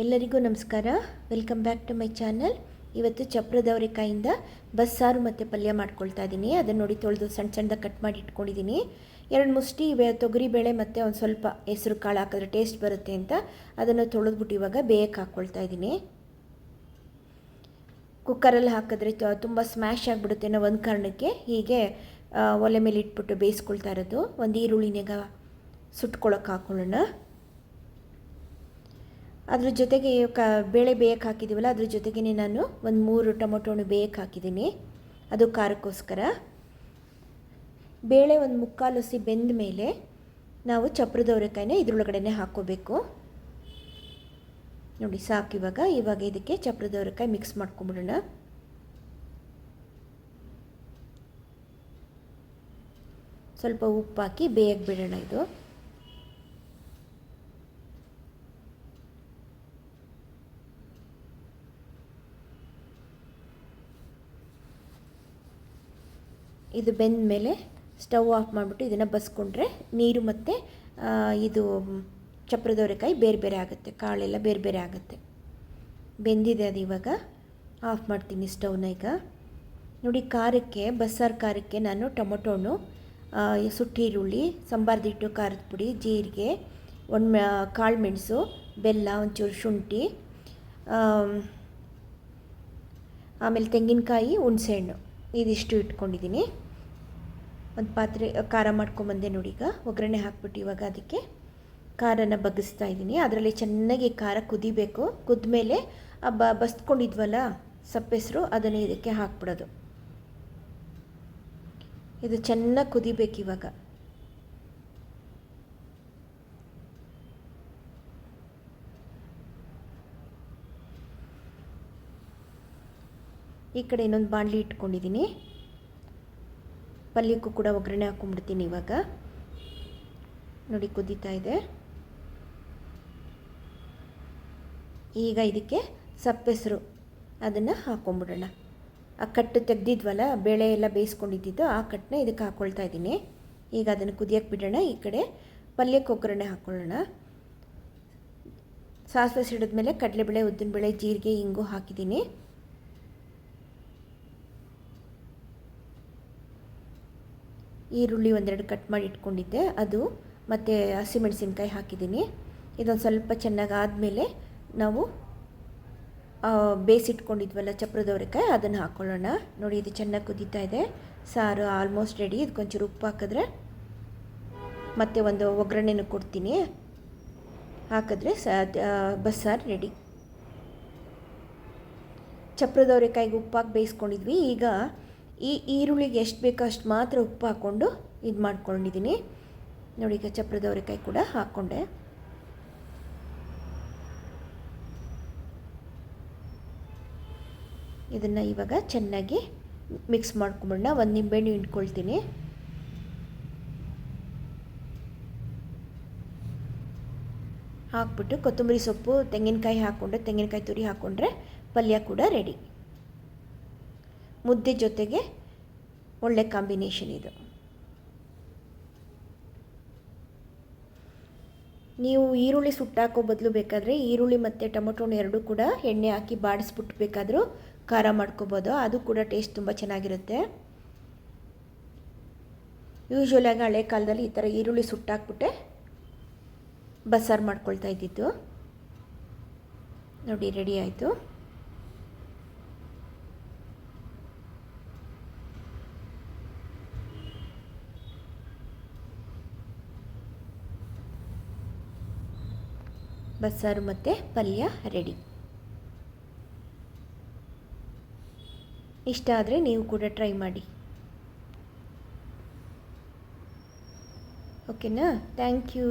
ಎಲ್ಲರಿಗೂ ನಮಸ್ಕಾರ. Welcome back to my channel. ಇವತ್ತು ಚಪ್ರದವರೆಕಾಯಿಂದ ಬಸ್ಸಾರು ಮತ್ತು ಪಲ್ಯ ಮಾಡ್ಕೊಳ್ತಾ ಇದ್ದೀನಿ. ಅದನ್ನು ನೋಡಿ ತೊಳೆದು ಸಣ್ಣ ಸಣ್ಣದಾಗಿ ಕಟ್ ಮಾಡಿ ಇಟ್ಕೊಂಡಿದ್ದೀನಿ. 2 ಮುಷ್ಟಿ ತೊಗರಿಬೇಳೆ ಮತ್ತು ಒಂದು ಸ್ವಲ್ಪ ಹೆಸರು ಕಾಳು ಹಾಕಿದ್ರೆ ಟೇಸ್ಟ್ ಬರುತ್ತೆ ಅಂತ ಅದನ್ನು ತೊಳೆದ್ಬಿಟ್ಟು ಇವಾಗ ಬೇಯಕ್ಕೆ ಹಾಕ್ಕೊಳ್ತಾ ಇದ್ದೀನಿ. ಕುಕ್ಕರಲ್ಲಿ ಹಾಕಿದ್ರೆ ತುಂಬ ಸ್ಮ್ಯಾಶ್ ಆಗಿಬಿಡುತ್ತೆ ಅನ್ನೋ ಒಂದು ಕಾರಣಕ್ಕೆ ಹೀಗೆ ಒಲೆ ಮೇಲೆ ಇಟ್ಬಿಟ್ಟು ಬೇಯಿಸ್ಕೊಳ್ತಾ ಇರೋದು. ಒಂದು ಈರುಳ್ಳಿನಾಗ ಸುಟ್ಕೊಳ್ಳೋಕೆ ಹಾಕ್ಕೊಳ್ಳೋಣ. ಅದ್ರ ಜೊತೆಗೆ ಬೇಳೆ ಬೇಯಕ್ಕೆ ಹಾಕಿದ್ದೀವಲ್ಲ, ಅದ್ರ ಜೊತೆಗೇ ನಾನು ಒಂದು 3 ಟೊಮೊಟೊನು ಬೇಯಕ್ಕೆ ಹಾಕಿದ್ದೀನಿ, ಅದು ಖಾರಕ್ಕೋಸ್ಕರ. ಬೇಳೆ ಒಂದು 3/4 ಹಸಿ ಬೆಂದ ಮೇಲೆ ನಾವು ಚಪ್ರದವರೆಕಾಯಿನ ಇದ್ರೊಳಗಡೆ ಹಾಕ್ಕೋಬೇಕು. ನೋಡಿ ಸಾಕು. ಇವಾಗ ಇದಕ್ಕೆ ಚಪ್ರದವರೆಕಾಯಿ ಮಿಕ್ಸ್ ಮಾಡ್ಕೊಂಬಿಡೋಣ. ಸ್ವಲ್ಪ ಉಪ್ಪು ಹಾಕಿ ಬೇಯಕ್ಕೆ ಬಿಡೋಣ. ಇದು ಬೆಂದ ಮೇಲೆ ಸ್ಟವ್ ಆಫ್ ಮಾಡಿಬಿಟ್ಟು ಇದನ್ನು ಬಸ್ಕೊಂಡ್ರೆ ನೀರು ಮತ್ತು ಇದು ಚಪ್ರದವರೆಕಾಯಿ ಬೇರೆ ಬೇರೆ ಆಗುತ್ತೆ, ಕಾಳೆಲ್ಲ ಬೇರೆ ಬೇರೆ ಆಗುತ್ತೆ. ಬೆಂದಿದೆ ಅದು. ಇವಾಗ ಆಫ್ ಮಾಡ್ತೀನಿ ಸ್ಟವ್ನ. ಈಗ ನೋಡಿ, ಖಾರಕ್ಕೆ ಬಸ್ಸಾರು ಖಾರಕ್ಕೆ ನಾನು ಟೊಮೊಟೊನು, ಸುಟ್ಟ ಈರುಳ್ಳಿ, ಸಂಬಾರದಿಟ್ಟು, ಖಾರದ ಪುಡಿ, ಜೀರಿಗೆ, ಒಂದು ಕಾಳು ಮೆಣಸು, ಬೆಲ್ಲ, ಒಂಚೂರು ಶುಂಠಿ, ಆಮೇಲೆ ತೆಂಗಿನಕಾಯಿ, ಹುಣಸೆಹಣ್ಣು ಇದಿಷ್ಟು ಇಟ್ಕೊಂಡಿದ್ದೀನಿ. ಒಂದು ಪಾತ್ರೆ ಖಾರ ಮಾಡ್ಕೊಂಬಂದೆ ನೋಡಿ. ಈಗ ಒಗ್ಗರಣೆ ಹಾಕ್ಬಿಟ್ಟು ಇವಾಗ ಅದಕ್ಕೆ ಖಾರನ ಬಗ್ಗಿಸ್ತಾ ಇದ್ದೀನಿ. ಅದರಲ್ಲಿ ಚೆನ್ನಾಗಿ ಖಾರ ಕುದಿಬೇಕು. ಕುದ್ಮೇಲೆ ಬಸ್ಕೊಂಡಿದ್ವಲ್ಲ ಸಪ್ಪೆಸರು, ಅದನ್ನು ಇದಕ್ಕೆ ಹಾಕ್ಬಿಡೋದು. ಇದು ಚೆನ್ನಾಗಿ ಕುದಿಬೇಕು. ಇವಾಗ ಈ ಕಡೆ ಇನ್ನೊಂದು ಬಾಣಲಿ ಇಟ್ಕೊಂಡಿದ್ದೀನಿ. ಪಲ್ಯಕ್ಕೂ ಕೂಡ ಒಗ್ಗರಣೆ ಹಾಕ್ಕೊಂಡ್ಬಿಡ್ತೀನಿ. ಇವಾಗ ನೋಡಿ ಕುದೀತಾ ಇದೆ. ಈಗ ಇದಕ್ಕೆ ಸಪ್ಪೆಸರು ಅದನ್ನು ಹಾಕ್ಕೊಂಬಿಡೋಣ. ಆ ಕಟ್ಟು ತೆಗ್ದಿದ್ವಲ್ಲ, ಬೇಳೆ ಎಲ್ಲ ಬೇಯಿಸ್ಕೊಂಡಿದ್ದು, ಆ ಕಟ್ಟನ್ನ ಇದಕ್ಕೆ ಹಾಕ್ಕೊಳ್ತಾ ಇದ್ದೀನಿ. ಈಗ ಅದನ್ನು ಕುದಿಯಕ್ಕೆ ಬಿಡೋಣ. ಈ ಕಡೆ ಪಲ್ಯಕ್ಕೆ ಒಗ್ಗರಣೆ ಹಾಕ್ಕೊಳ್ಳೋಣ. ಸಾಸಿವೆ ಸಿಡಿದ್ಮೇಲೆ ಕಡಲೆಬೇಳೆ, ಉದ್ದಿನಬೇಳೆ, ಜೀರಿಗೆ, ಇಂಗು ಹಾಕಿದ್ದೀನಿ. ಈರುಳ್ಳಿ 1-2 ಕಟ್ ಮಾಡಿ ಇಟ್ಕೊಂಡಿದ್ದೆ ಅದು, ಮತ್ತು ಹಸಿಮೆಣಸಿನ್ಕಾಯಿ ಹಾಕಿದ್ದೀನಿ. ಇದೊಂದು ಸ್ವಲ್ಪ ಚೆನ್ನಾಗಿ ಆದಮೇಲೆ ನಾವು ಬೇಯಿಸಿಟ್ಕೊಂಡಿದ್ವಲ್ಲ ಚಪ್ರದವರೆಕಾಯಿ, ಅದನ್ನು ಹಾಕ್ಕೊಳ್ಳೋಣ. ನೋಡಿ, ಇದು ಚೆನ್ನಾಗಿ ಕುದೀತಾ ಇದೆ. ಸಾರು ಆಲ್ಮೋಸ್ಟ್ ರೆಡಿ. ಇದಕ್ಕೊಂಚೂರು ಉಪ್ಪು ಹಾಕಿದ್ರೆ ಮತ್ತೆ ಒಂದು ಒಗ್ಗರಣೆನೂ ಕೊಡ್ತೀನಿ. ಹಾಕಿದ್ರೆ ಬಸ್ಸಾರು ರೆಡಿ. ಚಪ್ರದವರೆಕಾಯಿಗೆ ಉಪ್ಪಾಕಿ ಬೇಯಿಸ್ಕೊಂಡಿದ್ವಿ. ಈಗ ಈ ಈರುಳ್ಳಿಗೆ ಎಷ್ಟು ಬೇಕೋ ಅಷ್ಟು ಮಾತ್ರ ಉಪ್ಪು ಹಾಕ್ಕೊಂಡು ಇದು ಮಾಡ್ಕೊಂಡಿದ್ದೀನಿ. ನೋಡಿ, ಈಗ ಚಪ್ರದವರೆಕಾಯಿ ಕೂಡ ಹಾಕ್ಕೊಂಡೆ. ಇದನ್ನು ಇವಾಗ ಚೆನ್ನಾಗಿ ಮಿಕ್ಸ್ ಮಾಡ್ಕೊಂಬಿಡೋಣ. ಒಂದು ನಿಂಬೆಹಣ್ಣು ಹಿಂಡ್ಕೊಳ್ತೀನಿ. ಹಾಕ್ಬಿಟ್ಟು ಕೊತ್ತಂಬರಿ ಸೊಪ್ಪು, ತೆಂಗಿನಕಾಯಿ ಹಾಕ್ಕೊಂಡ್ರೆ, ತೆಂಗಿನಕಾಯಿ ತುರಿ ಹಾಕ್ಕೊಂಡ್ರೆ ಪಲ್ಯ ಕೂಡ ರೆಡಿ. ಮುದ್ದೆ ಜೊತೆಗೆ ಒಳ್ಳೆ ಕಾಂಬಿನೇಷನ್ ಇದು. ನೀವು ಈರುಳ್ಳಿ ಸುಟ್ಟಾಕೋ ಬದಲು ಬೇಕಾದರೆ ಈರುಳ್ಳಿ ಮತ್ತು ಟೊಮೊಟೊನ ಎರಡೂ ಕೂಡ ಎಣ್ಣೆ ಹಾಕಿ ಬಾಡಿಸ್ಬಿಟ್ಟು ಬೇಕಾದರೂ ಖಾರ ಮಾಡ್ಕೋಬೋದು. ಅದು ಕೂಡ ಟೇಸ್ಟ್ ತುಂಬ ಚೆನ್ನಾಗಿರುತ್ತೆ. ಯೂಶ್ವಲಾಗಿ ಹಳೆ ಕಾಲದಲ್ಲಿ ಈ ಥರ ಈರುಳ್ಳಿ ಸುಟ್ಟಾಕ್ಬಿಟ್ಟೆ ಬಸ್ಸಾರು ಮಾಡ್ಕೊಳ್ತಾ ಇದ್ದಿದ್ದು. ನೋಡಿ, ರೆಡಿ ಆಯಿತು. ಬಸ್ಸಾರು ಮತ್ತು ಪಲ್ಯ ರೆಡಿ. ಇಷ್ಟ ಆದರೆ ನೀವು ಕೂಡ ಟ್ರೈ ಮಾಡಿ. ಓಕೆನಾ? Thank you.